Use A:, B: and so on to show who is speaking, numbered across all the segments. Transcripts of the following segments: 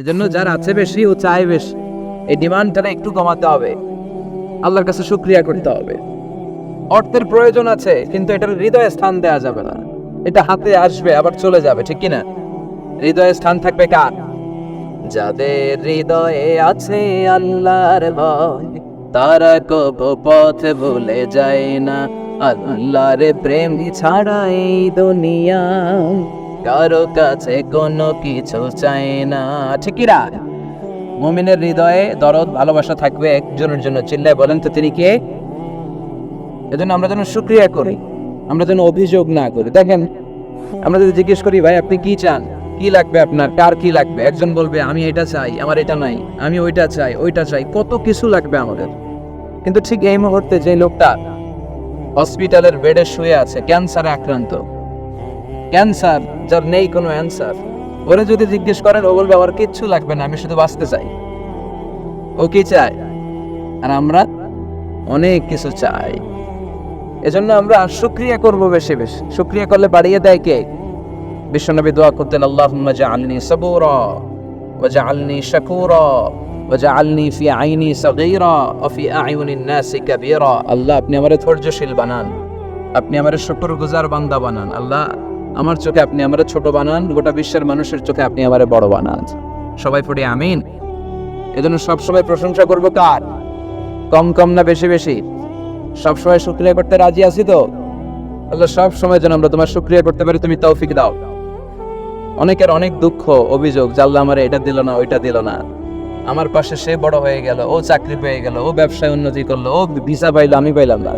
A: এজন্য যার আছে বেশি ও চায় বেশি, এই ডিমান্ডটা একটু কমাতে হবে, আল্লাহর কাছে শুকরিয়া করতে হবে। অর্থের প্রয়োজন আছে, কিন্তু এটার হৃদয়ে স্থান দেওয়া যাবে না। এটা হাতে আসবে আবার চলে যাবে, ঠিক কিনা? হৃদয়ে স্থান থাকবে কার? যাদের হৃদয়ে আছে আল্লাহর ভয়, তারা কবু পথ ভুলে যায় না। আল্লাহর প্রেম ছাড়া এই দুনিয়া কারো কাছে কোনো কিছু চায় না, ঠিক কিনা? মুমিনের হৃদয়ে দরদ ভালোবাসা থাকবে একজনের জন্য। চিল্লায় বলেন তো তিনি কে? এজন্য আমরা যেন শুকরিয়া করি, আমরা যেন অভিযোগ না করি। দেখেন, আমরা যদি জিজ্ঞেস করি ভাই আপনি কি চান, কি লাগবে আপনার, কার কি লাগবে, একজন বলবে আমি এটা চাই, আমার এটা নাই, আমি ওইটা চাই, ওইটা চাই, কত কিছু লাগবে আমাদের। কিন্তু ঠিক এই মুহূর্তে যে লোকটা হসপিটালের বেডে শুয়ে আছে, ক্যান্সারে আক্রান্ত, ক্যান্সার যার নেই কোনো অ্যান্সার, ওরে যদি জিজ্ঞেস করেন ও বলবে আমার কিচ্ছু লাগবে না, আমি শুধু বাঁচতে চাই। ও কি চায়? আর আমরা অনেক কিছু চাই। এজন্য আমরা শুকরিয়া করব বেশি বেশি। শুকরিয়া করলে বাড়িয়ে দেয় কে? বিশ্বনবী দোয়া করতেন, আল্লাহুম্মা জাআলনি সাবুরা ওয়া জাআলনি শাকুরা ওয়া জাআলনি ফি আইনি সাগীরা ওয়া ফি আ'য়ুনিন নাসি কাবীরা। আল্লাহ আপনি আমারে ধৈর্যশীল বানান, আপনি আমারে শুকরগুজার বান্দা বানান। আল্লাহ আমার চোখে আপনি আমারে ছোট বানান, গোটা বিশ্বের মানুষের চোখে আপনি আমারে বড় বানান। সবাই পড়ি আমিন। এজন্য সবসময় প্রশংসা করব কার? কম কম না বেশি বেশি? সবসময় শুকরিয়া করতে রাজি আছি তো? আল্লাহ সব সময় যেন আমরা তোমার শুকরিয়া করতে পারি, তুমি তৌফিক দাও। অনেকের অনেক দুঃখ, অভিযোগ, আল্লাহ আমারে এটা দিল না, ওইটা দিল না, আমার পাশে সে বড় হয়ে গেল, ও চাকরি পেয়ে গেল, ও ব্যবসায় উন্নতি করলো, ও ভিসা পাইলো, আমি পাইলাম না।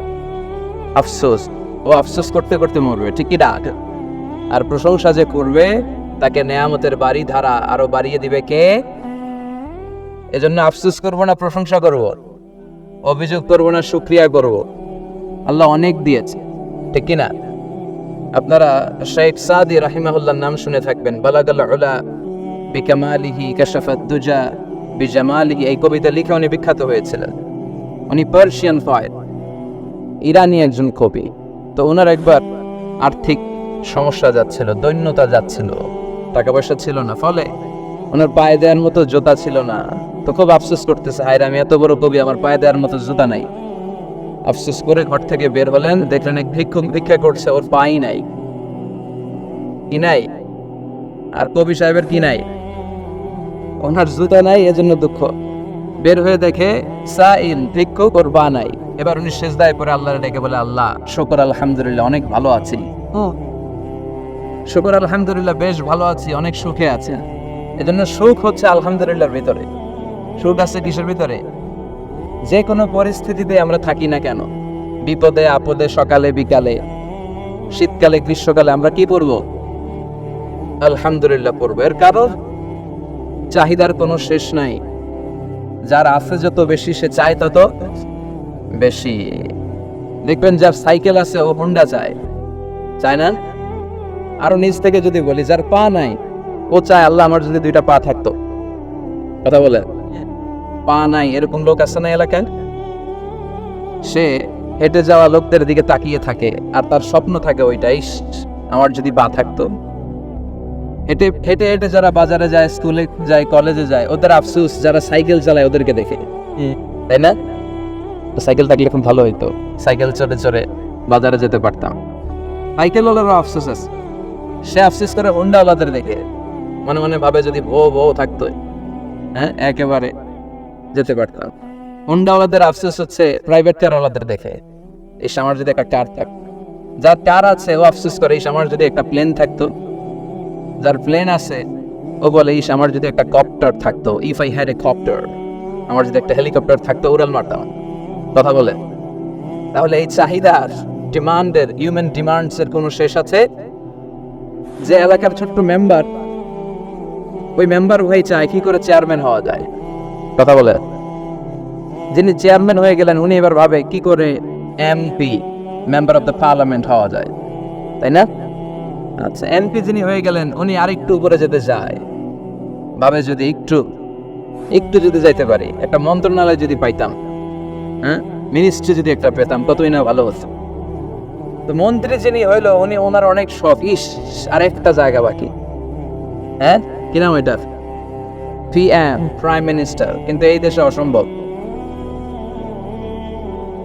A: আফসোস, ও আফসোস করতে করতে মরবে, ঠিক কি না? আর প্রশংসা যে করবে তাকে নেয়ামতের বাড়ি ধারা আরো বাড়িয়ে দিবে কে? এজন্য আফসোস করবো না, প্রশংসা করব, অভিযোগ করবো না, শুকরিয়া করব। আল্লাহ অনেক দিয়েছে, ঠিক কি না? আপনারা শেখ সাদি রাহিমাহুল্লাহর নাম শুনে থাকবেন। বালাগাল উলা বিকামালিহি কাশাফাত দুজা বিজামালিহি, এই কবিতা লিখে উনি বিখ্যাত হয়েছিলেন। উনি পার্সিয়ান পোয়েট, ইরানি একজন কবি। তো ওনার একবার আর্থিক সমস্যা যাচ্ছিল, দৈন্যতা যাচ্ছিল, টাকা পয়সা ছিল না, ফলে ওনার পায়ে দেওয়ার মতো জুতা ছিল না। তো খুব আফসোস করতেছে, হায়রে আমি এত বড় কবি, আমার পায়ে দেওয়ার মতো জুতা নাই। আফসোস করে ঘর থেকে বের হলেন, দেখলেন এক ভিক্ষুক ভিক্ষা করছে, ওর পাই নাই। কি নাই? আর কবি সাহেবের কি নাই? ওনার জুতা নাই, এজন্য দুঃখ। বের হয়ে দেখে সাইল ভিক্ষুক, ওর পা নাই। এবার উনি সেজদায় পড়ে আল্লাহর ডেকে বলে, আল্লাহ শুকর আলহামদুলিল্লাহ, অনেক ভালো আছি। শুকর আলহামদুলিল্লাহ, বেশ ভালো আছি, অনেক সুখে আছে। এজন্য সুখ হচ্ছে আলহামদুলিল্লাহর ভিতরে। সুখ আছে কিসের ভিতরে? যে কোনো পরিস্থিতিতে আমরা থাকি না কেন, বিপদে আপদে, সকালে বিকালে, শীতকালে গ্রীষ্মকালে, আমরা কি পড়ব? আলহামদুলিল্লাহ পড়ব। এর কারণ চাহিদার কোনো শেষ নাই। যার আছে যত বেশি, সে চায় তত বেশি। দেখবেন যার সাইকেল আছে ও হোন্ডা চায়, চায় না? আরো নিজ থেকে যদি বলি, যার পা নাই ও চায় আল্লাহ আমার যদি দুইটা পা থাকতো। কথা বলে, পা নাই এরকম লোক আছে না এলাকায়? সে হেঁটে যাওয়া লোকদের দিকে তাকিয়ে থাকে, আর তার স্বপ্ন থাকে ওইটাই, আমার যদি পা থাকতো। হেঁটে হেঁটে হেঁটে যারা বাজারে যায়, স্কুলে যায়, কলেজে যায়, ওদের আফসোস যারা সাইকেল চালায় ওদেরকে দেখে, তাই না? সাইকেল থাকলে এখন ভালো হইতো, সাইকেল চড়ে চড়ে বাজারে যেতে পারতাম। সাইকেল ওলারও আফসোস আছে, সে আফসোস করে হোন্ডা ওলাদের দেখে, মনে মনে ভাবে যদি বউ থাকতো, হ্যাঁ একেবারে যেতে পারতাম। হোন্ডা ওলাদের আফসোস হচ্ছে প্রাইভেট কার ওলাদের দেখে, এই আমার যদি একটা কার থাকতো। যার কার আছে ও আফসোস করে, এই আমার যদি একটা প্লেন থাকতো। যার প্লেন আছে ও বলে, ইস আমার যদি একটা কপ্টার থাকতো, if I had a copter, আমার যদি একটা হেলিকপ্টার থাকতো, উড়াল মারতাম। কথা বলে, তাহলে এই চাহিদার, ডিমান্ডের, হিউম্যান ডিমান্ডস এর কোনো শেষ আছে? যে এলাকার ছোট্ট মেম্বার, ওই মেম্বার হয়ে চায় কি করে চেয়ারম্যান হওয়া যায়। কথা বলে, যিনি চেয়ারম্যান হয়ে গেলেন উনি এবার ভাবে কি করে MP, member of the parliament হওয়া যায়, তাই না? আচ্ছা, এমপি যিনি হয়ে গেলেন উনি আরেকটু উপরে যেতে চায়, ভাবে যদি একটু যদি যাইতে পারি, একটা মন্ত্রণালয় যদি পাইতাম, হ্যাঁ মিনিস্ট্রি যদি একটা পেতাম, ততই না ভালো হতো। তো মন্ত্রী যিনি হইলো উনি, ওনার অনেক শখ, ইস আর একটা জায়গা বাকি, হ্যাঁ কি নাম ওইটার, PM প্রাইম মিনিস্টার, কিন্তু এই দেশে অসম্ভব।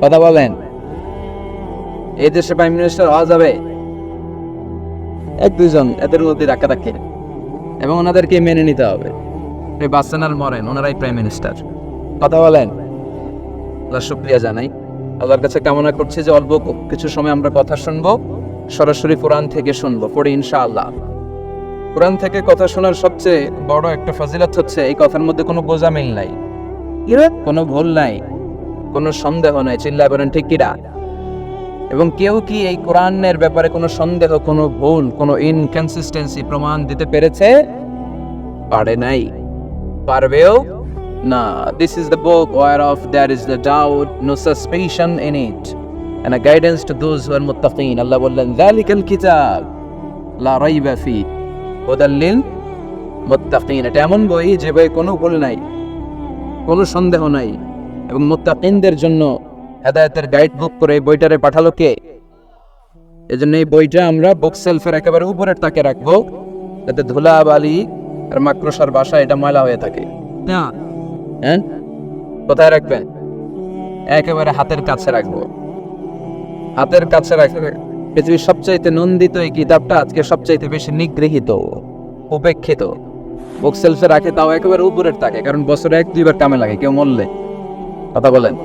A: কথা বলেন, এই দেশে প্রাইম মিনিস্টার হওয়া যাবে? এক দুজন এদের মধ্যে রাখা রাখে, এবং ওনাদেরকে মেনে নিতে হবে। বাঁচেন আর মরেন, ওনারাই প্রাইম মিনিস্টার। কথা বলেন। আল্লাহ শুকরিয়া জানাই, আল্লাহর কাছে কামনা করছি যে অল্প কিছু সময় আমরা কথা শুনবো, সরাসরি কোরআন থেকে শুনবো, পড়ি ইনশাআল্লাহ। কোরআন থেকে কথা শোনার সবচেয়ে বড় একটা ফজিলত হচ্ছে এই কথার মধ্যে কোনো গোজামিল নাই, কোনো ভুল নাই, কোনো সন্দেহ নাই। চিল্লায় বলেন ঠিক কিনা? এবং কেউ কি এই কোরআনের ব্যাপারে কোনো সন্দেহ, কোনো ভুল, কোনো ইনকনসিস্টেন্সি প্রমাণ দিতে পেরেছে? পারে নাই, পারবেও না। This is the book whereof there is the doubt, no suspicion in it, and a guidance to those who are muttaqin. আল্লাহ বললেন যালিকাল কিতাব লা রাইবা ফি হুদাল লিল মুত্তাকিন। এটা এমন বই যে বই কোনো ভুল নাই, কোনো সন্দেহ নাই, এবং মুত্তাকিনদের জন্য হেদায়েতের গাইড বুক করে বইটারে পাঠালো কে? এজন্য এই বইটা আমরা বুক সেলফের একেবারে উপরের তাকে রাখবো, যাতে ধুলা বালি আর মাকড়সার বাসা এটা ময়লা হয়ে থাকে না। হ্যাঁ, কোথায় রাখবেন? একেবারে হাতের কাছে রাখবো, হাতের কাছে রাখবে। পৃথিবীর সবচাইতে নন্দিত এই কিতাবটা আজকে সবচাইতে বেশি নিগৃহীত, উপেক্ষিত। বুক সেলফে রাখে, তাও একেবারে উপরের তাকে, কারণ বছরে 1-2 বার কামে লাগে। কেউ মরলে, কথা বলেন,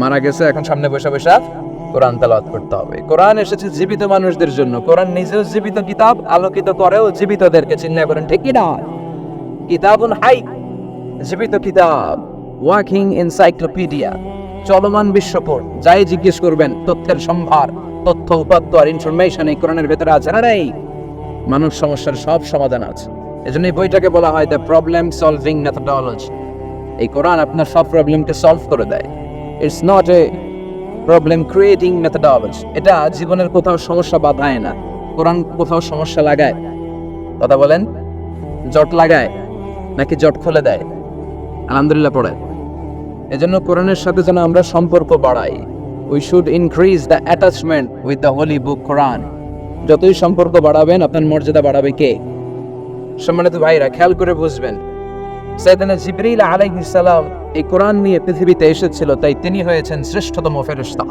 A: মারা গেছে, এখন সামনে বসে বসে কোরআন তেলাওয়াত করতে হবে। কোরআন এসেছে জীবিত মানুষদের জন্য। কোরআন নিজেও জীবিত কিতাব, আলোকিত করেও জীবিতদেরকে। চিন্তা করেন ঠিক কি না? কিতাবুন হাই, জীবিত কিতাব, ওয়াকিং এনসাইক্লোপিডিয়া, চলমান বিশ্বকোষ। যাই জিজ্ঞেস করবেন, তথ্যের সম্ভার, তথ্য উপাত্ত আর ইনফরমেশন এই কোরআনের ভেতরে আছে না নেই? মানব সমস্যার সব সমাধান আছে। এজন্য এই বইটাকে বলা হয় দ্য প্রবলেম সলভিং মেথডোলজি। এই কোরআন আপনার সব প্রবলেমকে সলভ করে দেয়। It's not a problem creating methodology. এটা জীবনের কোথাও সমস্যা বাধায় না। কোরআন কোথাও সমস্যা লাগায়? কথা বলেন, জট লাগায় নাকি জট খুলে দেয়? আলহামদুলিল্লাহ পড়ে। এজন্য কোরআনের সাথে যেন আমরা সম্পর্ক বাড়াই। We should increase the attachment with the holy book Quran. যতই সম্পর্ক বাড়াবেন, আপনার মর্যাদা বাড়াবে কে? সম্মানিত ভাইরা, খেয়াল করে বুঝবেন, সাইয়েদনা জিবরিল আলাইহিস সালাম এই কোরআন নিয়ে পৃথিবীতে এসেছিল, তাই তিনি হয়েছেন শ্রেষ্ঠতম ফেরেশতা।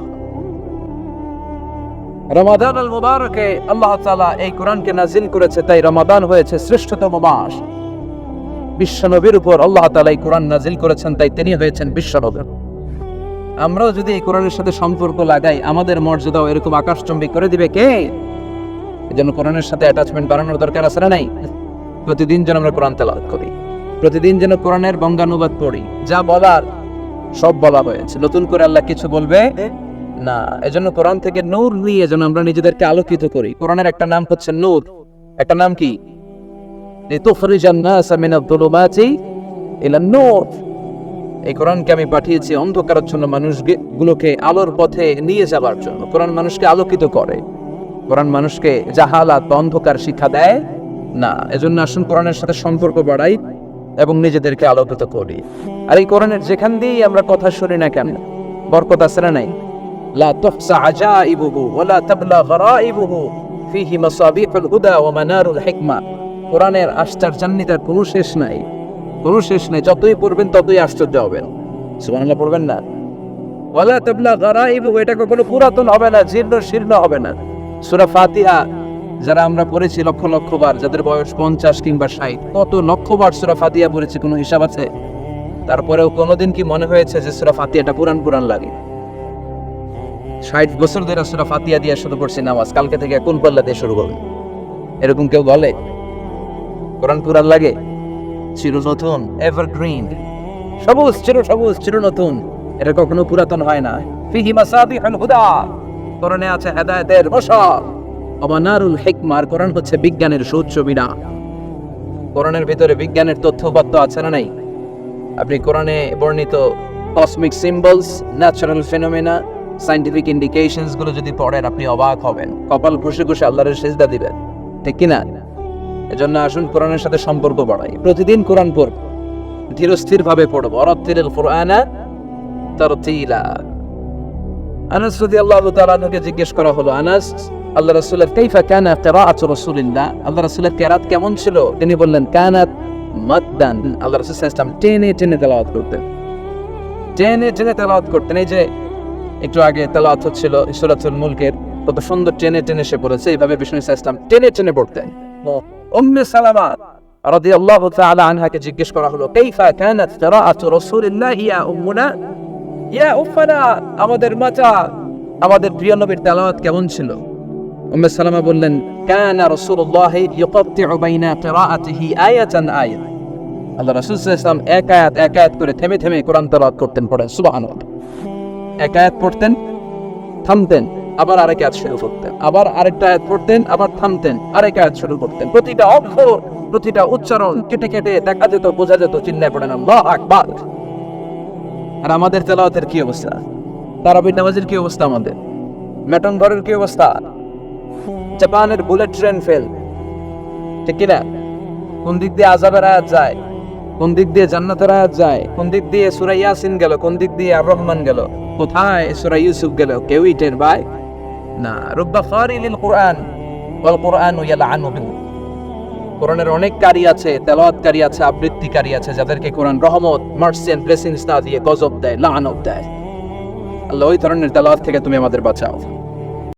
A: রমাদান আল মুবারকে আল্লাহ তাআলা এই কোরআনকে নাজিল করেছে, তাই রমাদান হয়েছে শ্রেষ্ঠতম মাস। বিশ্বনবীর উপর আল্লাহ তাআলা এই কোরআন নাজিল করেছেন, তাই তিনি হয়েছেন বিশ্বনবী। আমরাও যদি এই কোরআনের সাথে সম্পর্ক লাগাই, আমাদের মর্যাদাও এরকম আকাশচুম্বী করে দিবে কে? এজন্য কোরআনের সাথে অ্যাটাচমেন্ট বাড়ানোর দরকার আছে না নাই? প্রতিদিন যেন আমরা কোরআন তেলাওয়াত করি, প্রতিদিন যেন কোরআনের বঙ্গানুবাদ পড়ি। যা বলার সব বলা হয়েছে, নতুন করে আল্লাহ কিছু বলবে না। এজন্য কোরআন থেকে নূর নিয়ে যেন আমরা নিজেদেরকে আলোকিত করি। কোরআনের একটা নাম হচ্ছে নূর, একটা নাম কি? লিতুখরিজান নাসা মিনাদ যুলুমাতি ইলান নূর। এই কোরআনকে আমি পাঠিয়েছি অন্ধকারাচ্ছন্ন মানুষগুলোকে আলোর পথে নিয়ে যাবার জন্য। কোরআন মানুষকে আলোকিত করে, কোরআন মানুষকে জাহালাত বা অন্ধকার শিক্ষা দেয় না। এজন্য আসুন কোরআনের সাথে সম্পর্ক বাড়াই এবং নিজেদেরকে আলোকিত করি। আর এই কোরআনের যেখান দিয়েই আমরা কথা শুনি না কেন, বরকত আছে না নাই? লা তুহসা আজাইবুহু ওয়া লা তাবলা গরাইবুহু ফীহি মাসাবিহুল হুদা ওয়া মানারুল হিকমা। কোরআনের আশ্চর্যান্বিতার কোনো শেষ নাই, কোনো শেষ নাই। যতই পড়বেন ততই আশ্চর্য হবেন। সুবহানাল্লাহ পড়বেন না? ওয়া লা তাবলা গরাইবুহু, এটা কখনো পুরাতন হবে না, জীর্ণ শীর্ণ হবে না। সূরা ফাতিহা যারা আমরা পড়েছি লক্ষ লক্ষ বার, যাদের বয়স 50 কিংবা 60, কত লক্ষ বার সূরা ফাতিহা পড়েছি, কোনো হিসাব আছে? তারপরেও কোনোদিন কি মনে হয়েছে যে সূরা ফাতিহাটা পুরান লাগে? 60 বছর ধরে সূরা ফাতিহা দিয়ে শুরু করছি নামাজ, কালকে থেকে কোন পাল্লা দিয়ে শুরু করবে? এরকম কেউ বলে? কোরআন পুরান লাগে? চির নতুন, এভারগ্রিন, সবুজ, চির নতুন। এটা কখনো পুরাতন হয় না। ফিহি মাসাবিহুল হুদা, কোরআনে আছে হেদায়েতের মশাল। ওয়ানারুল হিকমা, কোরআন হচ্ছে বিজ্ঞানের সুউচ্চ বিনা। কোরআনের ভিতরে বিজ্ঞানের তথ্যপাত্য আছে না নাই? আপনি কোরআনে বর্ণিত cosmic symbols, natural phenomena, scientific indications গুলো যদি পড়েন, আপনি অবাক হবেন, কপাল ঘষে ঘষে আল্লাহর সিজদা দিবেন, ঠিক কি না? এজন্য আসুন কোরআনের সাথে সম্পর্ক বাড়াই। প্রতিদিন কোরআন পড়ব, ধীরস্থির ভাবে পড়ব। ওয়ারাত্তিলিল কুরআনা তারতিলা। আনাস রাদিয়াল্লাহু তাআলা আনহুকে জিজ্ঞেস করা হলো, আনাস, আল্লাহ রাসূলের কাইফা কানা কিরাআতু রাসূলিল্লাহ, আল্লাহ রাসূলের কিরাত কেমন ছিল? তিনি বললেন, কানাত মাদ্দান। আল্লাহ রাসূল সাল্লাল্লাহু আলাইহি ওয়াসাল্লাম টেনে টেনে তেলাওয়াত করতেন, টেনে টেনে তেলাওয়াত করতেন। এই যে একটু আগে তেলাওয়াত হচ্ছিল সূরাতুল মুলকের, কত সুন্দর টেনে টেনে সে পড়েছে। এইভাবে বিষ্ণু সাল্লাল্লাহু আলাইহি ওয়াসাল্লাম টেনে টেনে পড়তেন। উম্মে সালামা রাদিয়াল্লাহু তাআলা আনহাকে জিজ্ঞেস করা হলো, কাইফা কানাত কিরাআতু রাসূলিল্লাহ ইয়া উম্মুনা ইয়া উম্মানা, আমাদের মাতা, আমাদের প্রিয় নবীর তেলাওয়াত কেমন ছিল? উম্মে সালামা বললেন, কানা রাসূলুল্লাহ ইউকাত্তিউ বাইনা কিরাআতিহি আয়াতান আয়াত। আল্লাহ রাসূল সাল্লাল্লাহু আলাইহি ওয়াসাল্লাম এক আয়াত করে থেমে থেমে কোরআন তেলাওয়াত করতেন, পড়েন সুবহানাল্লাহ। এক আয়াত পড়তেন, থামতেন, আবার আরেক আয়াত শুরু করতেন, আবার আরেকটা আয়াত পড়তেন, আবার থামতেন, আরেক আয়াত শুরু করতেন। প্রতিটা অক্ষর, প্রতিটা উচ্চারণ কেটে কেটে দেখা যেত, বোঝা যেত, চিল্লায় পড়েন আল্লাহু আকবার। আর আমাদের তেলাওয়াতের কি অবস্থা? তারাবির নামাজের কি অবস্থা? আমাদের মেটন ঘরের কি অবস্থা? জাপানের বুলেট ট্রেন ফেল, ঠিক কিনা? কোন দিক দিয়ে আযাবের আয়াত যায়, কোন দিক দিয়ে জান্নাতের আয়াত যায়, কোন দিক দিয়ে সূরা ইয়াসিন গেল, কোন দিক দিয়ে আর রহমান গেল, কোথায় সূরা ইউসুফ গেল, কেউই টের পায় না। রুব্বা ফারিলিল কুরআন ওয়াল কুরআনু ইয়ালআনুহু। কোরআনের অনেক কারি আছে, তেলাওয়াতকারী আছে, আবৃত্তিকারী আছে, যাদেরকে কোরআন রহমত, মার্সি এন্ড ব্লেসিংস না দিয়ে গজব দেয়, লাআনত দেয়। আল্লাহ ওই ধরনের তেলাওয়াত থেকে তুমি আমাদের বাঁচাও।